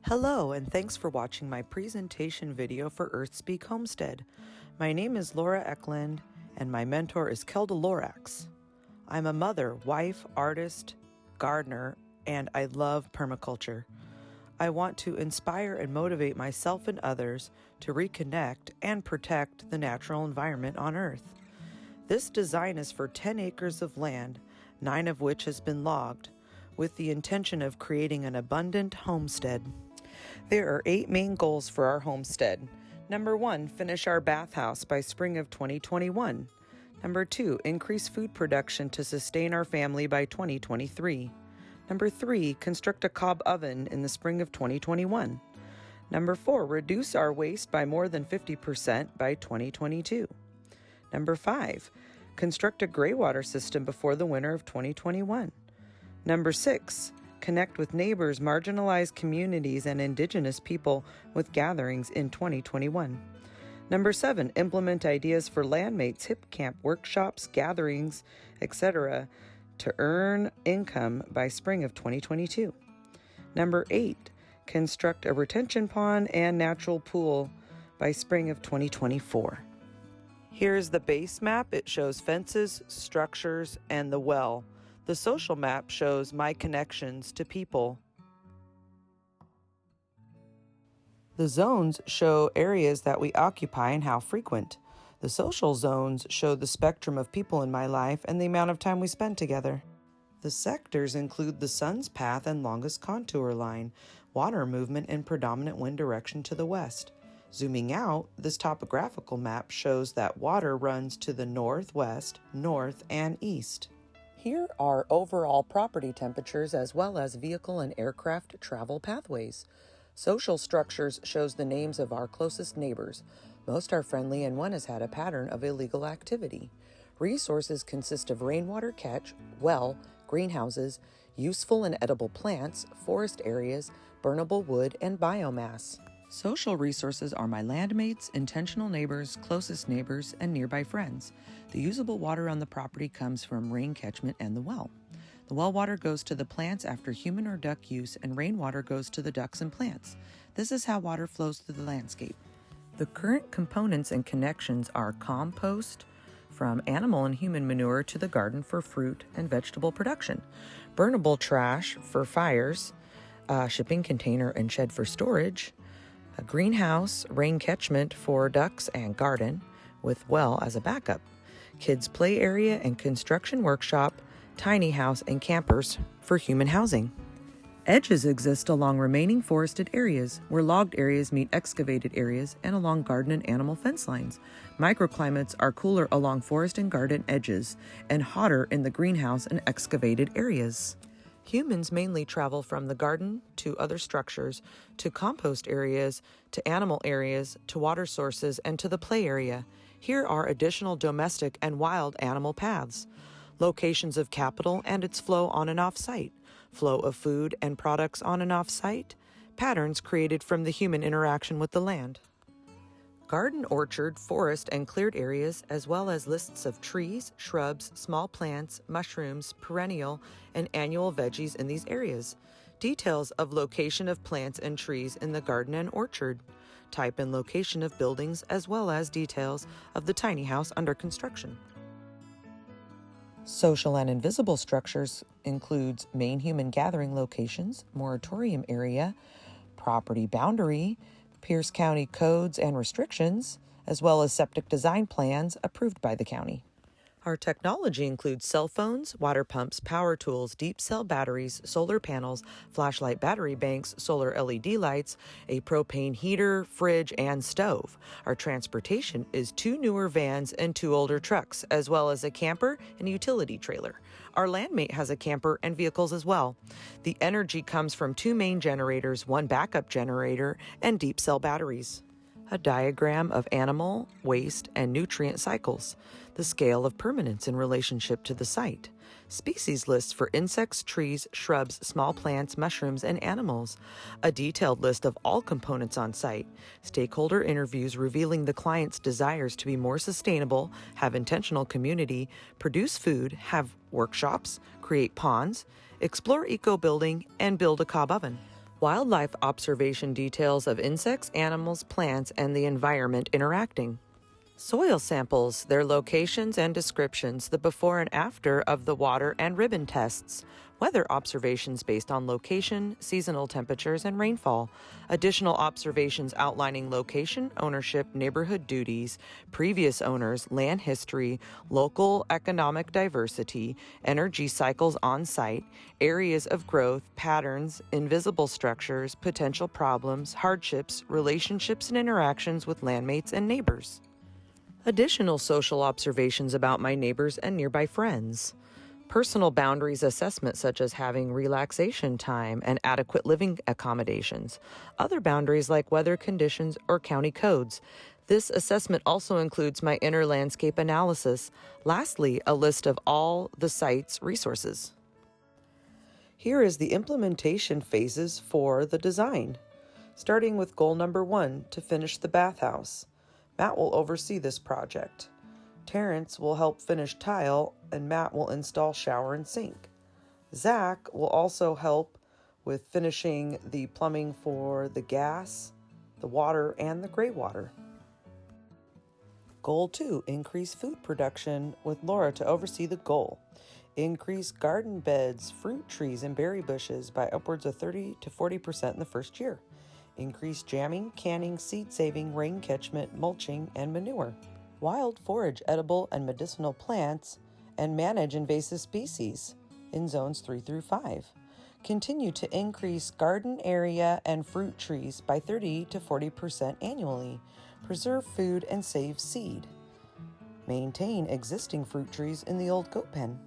Hello, and thanks for watching my presentation video for Earthspeak Homestead. My name is Laura Eklund, and my mentor is Kelda Lorax. I'm a mother, wife, artist, gardener, and I love permaculture. I want to inspire and motivate myself and others to reconnect and protect the natural environment on Earth. This design is for 10 acres of land, 9 of which has been logged, with the intention of creating an abundant homestead. There are 8 main goals for our homestead. Number 1, finish our bathhouse by spring of 2021. Number 2, increase food production to sustain our family by 2023. Number 3, construct a cob oven in the spring of 2021. Number 4, reduce our waste by more than 50% by 2022. Number 5, construct a gray water system before the winter of 2021. Number 6, connect with neighbors, marginalized communities, and indigenous people with gatherings in 2021. Number 7, implement ideas for landmates, hip camp, workshops, gatherings, etc. to earn income by spring of 2022. Number 8, construct a retention pond and natural pool by spring of 2024. Here's the base map. It shows fences, structures, and the well. The social map shows my connections to people. The zones show areas that we occupy and how frequent. The social zones show the spectrum of people in my life and the amount of time we spend together. The sectors include the sun's path and longest contour line, water movement and predominant wind direction to the west. Zooming out, this topographical map shows that water runs to the northwest, north, and east. Here are overall property temperatures as well as vehicle and aircraft travel pathways. Social structures shows the names of our closest neighbors. Most are friendly and one has had a pattern of illegal activity. Resources consist of rainwater catch, well, greenhouses, useful and edible plants, forest areas, burnable wood, and biomass. Social resources are my landmates, intentional neighbors, closest neighbors, and nearby friends. The usable water on the property comes from rain catchment and the well. The well water goes to the plants after human or duck use, and rainwater goes to the ducks and plants. This is how water flows through the landscape. The current components and connections are compost, from animal and human manure to the garden for fruit and vegetable production, burnable trash for fires, a shipping container and shed for storage, a greenhouse, rain catchment for ducks and garden, with well as a backup, kids' play area and construction workshop, tiny house and campers for human housing. Edges exist along remaining forested areas, where logged areas meet excavated areas, and along garden and animal fence lines. Microclimates are cooler along forest and garden edges, and hotter in the greenhouse and excavated areas. Humans mainly travel from the garden to other structures, to compost areas, to animal areas, to water sources, and to the play area. Here are additional domestic and wild animal paths, locations of capital and its flow on and off site, flow of food and products on and off site, patterns created from the human interaction with the land. Garden, orchard, forest, and cleared areas, as well as lists of trees, shrubs, small plants, mushrooms, perennial, and annual veggies in these areas. Details of location of plants and trees in the garden and orchard. Type and location of buildings, as well as details of the tiny house under construction. Social and invisible structures includes main human gathering locations, moratorium area, property boundary, Pierce County codes and restrictions, as well as septic design plans approved by the county. Our technology includes cell phones, water pumps, power tools, deep cell batteries, solar panels, flashlight battery banks, solar LED lights, a propane heater, fridge, and stove. Our transportation is 2 newer vans and 2 older trucks, as well as a camper and utility trailer. Our landmate has a camper and vehicles as well. The energy comes from 2 main generators, 1 backup generator, and deep cell batteries. A diagram of animal, waste, and nutrient cycles, the scale of permanence in relationship to the site, species lists for insects, trees, shrubs, small plants, mushrooms, and animals, a detailed list of all components on site, stakeholder interviews revealing the client's desires to be more sustainable, have intentional community, produce food, have workshops, create ponds, explore eco-building, and build a cob oven. Wildlife observation details of insects, animals, plants, and the environment interacting. Soil samples, their locations and descriptions, the before and after of the water and ribbon tests, weather observations based on location, seasonal temperatures, and rainfall, additional observations outlining location, ownership, neighborhood duties, previous owners, land history, local economic diversity, energy cycles on site, areas of growth, patterns, invisible structures, potential problems, hardships, relationships and interactions with landmates and neighbors. Additional social observations about my neighbors and nearby friends. Personal boundaries assessment, such as having relaxation time and adequate living accommodations. Other boundaries like weather conditions or county codes. This assessment also includes my inner landscape analysis. Lastly, a list of all the site's resources. Here is the implementation phases for the design. Starting with goal number 1, to finish the bathhouse. Matt will oversee this project. Terrence will help finish tile, and Matt will install shower and sink. Zach will also help with finishing the plumbing for the gas, the water, and the gray water. Goal 2, increase food production with Laura to oversee the goal. Increase garden beds, fruit trees, and berry bushes by upwards of 30 to 40% in the first year. Increase jamming, canning, seed saving, rain catchment, mulching, and manure. Wild forage edible and medicinal plants, and manage invasive species in zones 3 through 5. Continue to increase garden area and fruit trees by 30 to 40% annually. Preserve food and save seed. Maintain existing fruit trees in the old goat pen.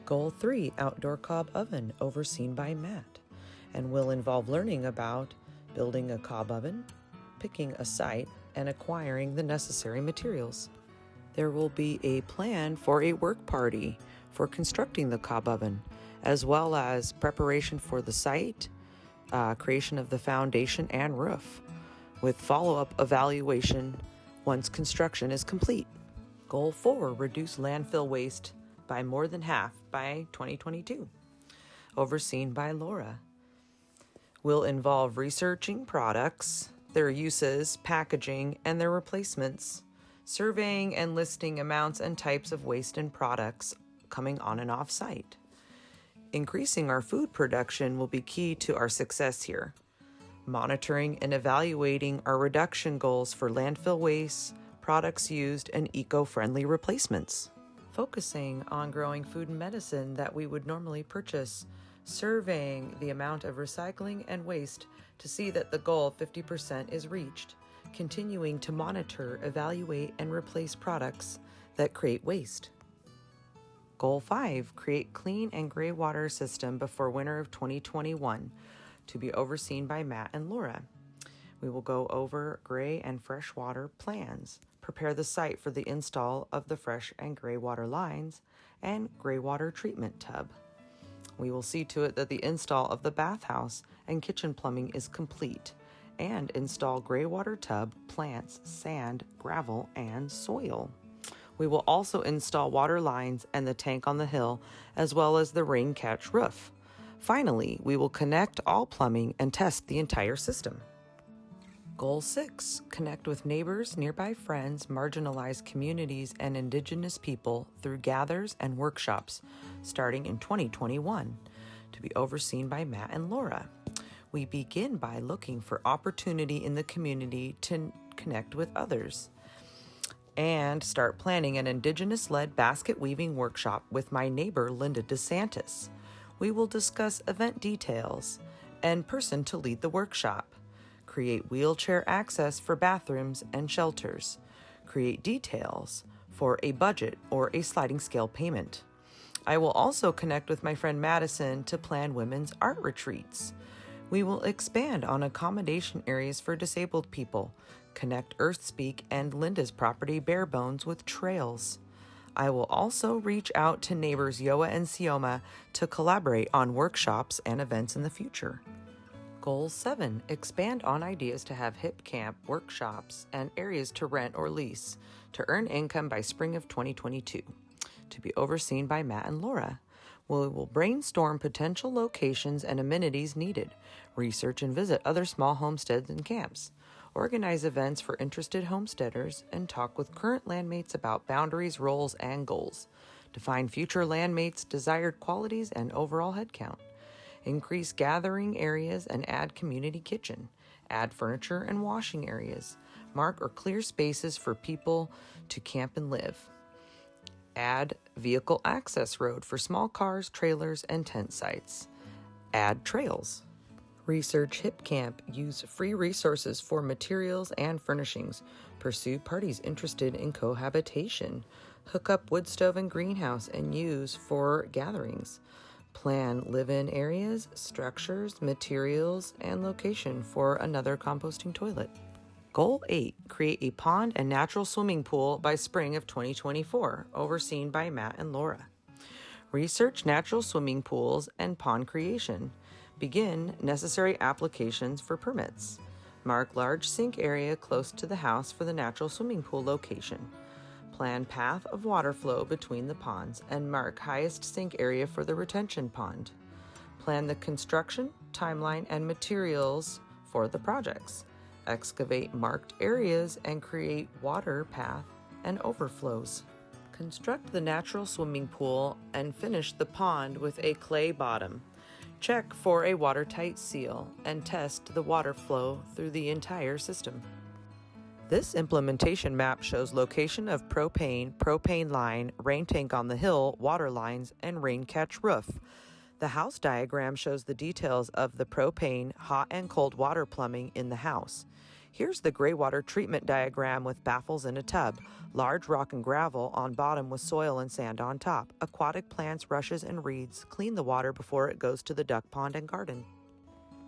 Goal 3, outdoor cob oven, overseen by Matt, and will involve learning about building a cob oven, picking a site, and acquiring the necessary materials. There will be a plan for a work party for constructing the cob oven, as well as preparation for the site, creation of the foundation and roof, with follow-up evaluation once construction is complete. Goal 4, reduce landfill waste by more than half by 2022, overseen by Laura. Will involve researching products, their uses, packaging, and their replacements, surveying and listing amounts and types of waste and products coming on and off site. Increasing our food production will be key to our success here. Monitoring and evaluating our reduction goals for landfill waste, products used, and eco-friendly replacements. Focusing on growing food and medicine that we would normally purchase, surveying the amount of recycling and waste to see that the goal of 50% is reached, continuing to monitor, evaluate, and replace products that create waste. Goal 5, create clean and gray water system before winter of 2021, to be overseen by Matt and Laura. We will go over gray and fresh water plans, prepare the site for the install of the fresh and gray water lines, and gray water treatment tub. We will see to it that the install of the bathhouse and kitchen plumbing is complete, and install gray water tub, plants, sand, gravel, and soil. We will also install water lines and the tank on the hill, as well as the rain catch roof. Finally, we will connect all plumbing and test the entire system. Goal 6, connect with neighbors, nearby friends, marginalized communities, and Indigenous people through gathers and workshops starting in 2021, to be overseen by Matt and Laura. We begin by looking for opportunity in the community to connect with others and start planning an Indigenous-led basket weaving workshop with my neighbor, Linda DeSantis. We will discuss event details and person to lead the workshop. Create wheelchair access for bathrooms and shelters. Create details for a budget or a sliding scale payment. I will also connect with my friend Madison to plan women's art retreats. We will expand on accommodation areas for disabled people, connect Earthspeak and Linda's property Bare Bones with trails. I will also reach out to neighbors Yoa and Sioma to collaborate on workshops and events in the future. Goal 7, expand on ideas to have hip camp, workshops, and areas to rent or lease to earn income by spring of 2022, to be overseen by Matt and Laura. We will brainstorm potential locations and amenities needed, research and visit other small homesteads and camps, organize events for interested homesteaders, and talk with current landmates about boundaries, roles, and goals. Define future landmates' desired qualities and overall headcount. Increase gathering areas and add community kitchen. Add furniture and washing areas. Mark or clear spaces for people to camp and live. Add vehicle access road for small cars, trailers, and tent sites. Add trails. Research hip camp. Use free resources for materials and furnishings. Pursue parties interested in cohabitation. Hook up wood stove and greenhouse and use for gatherings. Plan live-in areas, structures, materials, and location for another composting toilet. Goal 8, create a pond and natural swimming pool by spring of 2024, overseen by Matt and Laura. Research natural swimming pools and pond creation. Begin necessary applications for permits. Mark large sink area close to the house for the natural swimming pool location. Plan path of water flow between the ponds and mark highest sink area for the retention pond. Plan the construction, timeline, and materials for the projects. Excavate marked areas and create water path and overflows. Construct the natural swimming pool and finish the pond with a clay bottom. Check for a watertight seal and test the water flow through the entire system. This implementation map shows location of propane line, rain tank on the hill, water lines, and rain catch roof. The house diagram shows the details of the propane, hot and cold water plumbing in the house. Here's the gray water treatment diagram with baffles in a tub, large rock and gravel on bottom with soil and sand on top. Aquatic plants, rushes, and reeds clean the water before it goes to the duck pond and garden.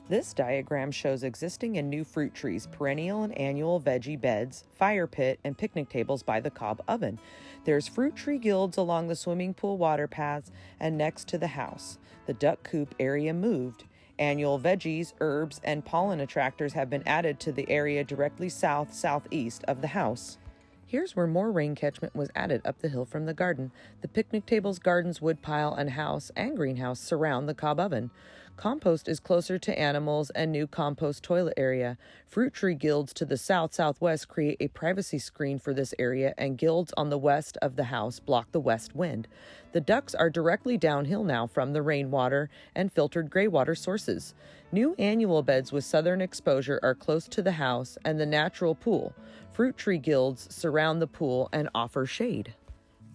This diagram shows existing and new fruit trees, perennial and annual veggie beds, fire pit, and picnic tables by the cob oven. There's fruit tree guilds along the swimming pool water paths and next to the house. The duck coop area moved. Annual veggies, herbs, and pollen attractors have been added to the area directly southeast of the house. Here's where more rain catchment was added up the hill from the garden. The picnic tables, gardens, woodpile, and house and greenhouse surround the cob oven. Compost is closer to animals and new compost toilet area. Fruit tree guilds to the southwest create a privacy screen for this area, and guilds on the west of the house block the west wind. The ducks are directly downhill now from the rainwater and filtered gray water sources. New annual beds with southern exposure are close to the house and the natural pool. Fruit tree guilds surround the pool and offer shade.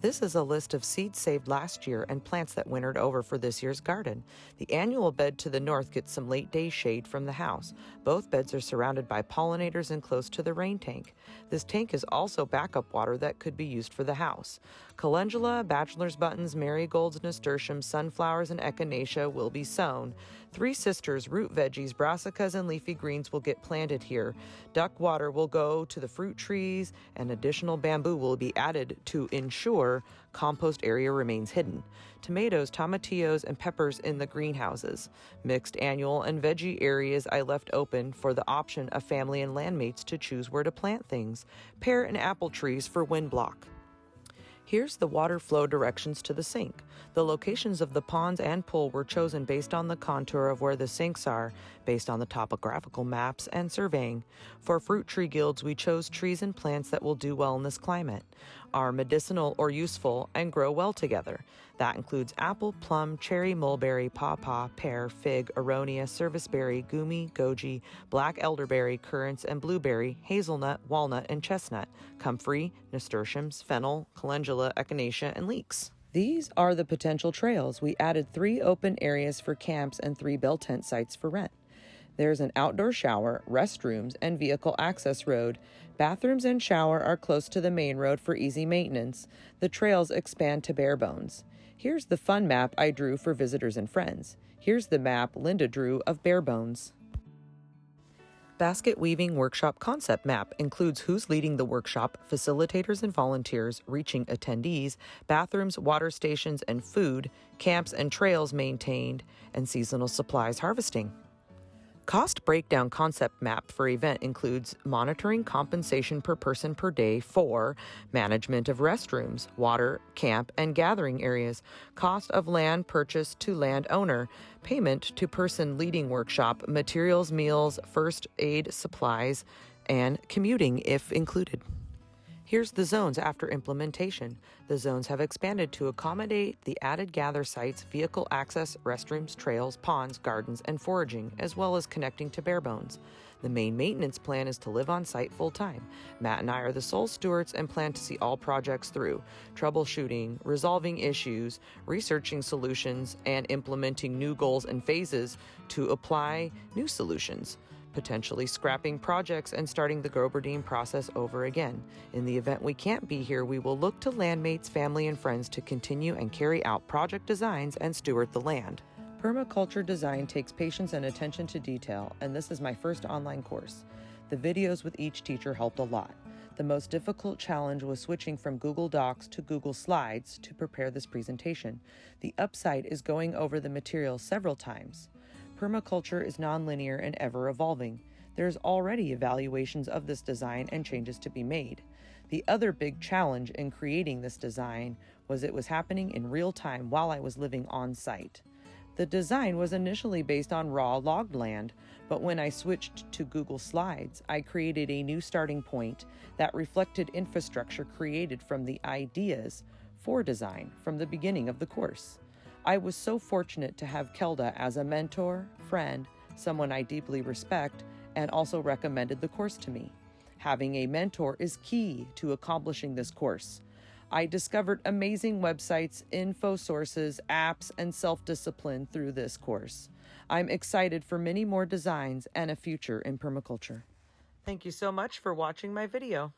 This is a list of seeds saved last year and plants that wintered over for this year's garden. The annual bed to the north gets some late day shade from the house. Both beds are surrounded by pollinators and close to the rain tank. This tank is also backup water that could be used for the house. Calendula, bachelor's buttons, marigolds, nasturtiums, sunflowers, and echinacea will be sown. Three sisters, root veggies, brassicas, and leafy greens will get planted here. Duck water will go to the fruit trees, and additional bamboo will be added to ensure compost area remains hidden. Tomatoes, tomatillos, and peppers in the greenhouses. Mixed annual and veggie areas I left open for the option of family and landmates to choose where to plant things. Pear and apple trees for windblock. Here's the water flow directions to the sink. The locations of the ponds and pool were chosen based on the contour of where the sinks are, based on the topographical maps and surveying. For fruit tree guilds, we chose trees and plants that will do well in this climate, are medicinal or useful, and grow well together. That includes apple, plum, cherry, mulberry, pawpaw, pear, fig, aronia, serviceberry, gumi, goji, black elderberry, currants, and blueberry, hazelnut, walnut, and chestnut, comfrey, nasturtiums, fennel, calendula, echinacea, and leeks. These are the potential trails. We added 3 open areas for camps and 3 bell tent sites for rent. There's an outdoor shower, restrooms, and vehicle access road. Bathrooms and shower are close to the main road for easy maintenance. The trails expand to bare bones. Here's the fun map I drew for visitors and friends. Here's the map Linda drew of bare bones. Basket weaving workshop concept map includes who's leading the workshop, facilitators and volunteers, reaching attendees, bathrooms, water stations and food, camps and trails maintained, and seasonal supplies harvesting. Cost breakdown concept map for event includes monitoring compensation per person per day for management of restrooms, water, camp, and gathering areas, cost of land purchase to landowner, payment to person leading workshop, materials, meals, first aid supplies, and commuting if included. Here's the zones after implementation. The zones have expanded to accommodate the added gather sites, vehicle access, restrooms, trails, ponds, gardens, and foraging, as well as connecting to bare bones. The main maintenance plan is to live on site full-time. Matt and I are the sole stewards and plan to see all projects through, troubleshooting, resolving issues, researching solutions, and implementing new goals and phases to apply new solutions, potentially scrapping projects and starting the Groberdine process over again. In the event we can't be here, we will look to landmates, family, and friends to continue and carry out project designs and steward the land. Permaculture design takes patience and attention to detail, and this is my first online course. The videos with each teacher helped a lot. The most difficult challenge was switching from Google Docs to Google Slides to prepare this presentation. The upside is going over the material several times. Permaculture is nonlinear and ever evolving. There's already evaluations of this design and changes to be made. The other big challenge in creating this design was it was happening in real time while I was living on site. The design was initially based on raw logged land, but when I switched to Google Slides, I created a new starting point that reflected infrastructure created from the ideas for design from the beginning of the course. I was so fortunate to have Kelda as a mentor, friend, someone I deeply respect, and also recommended the course to me. Having a mentor is key to accomplishing this course. I discovered amazing websites, info sources, apps, and self-discipline through this course. I'm excited for many more designs and a future in permaculture. Thank you so much for watching my video.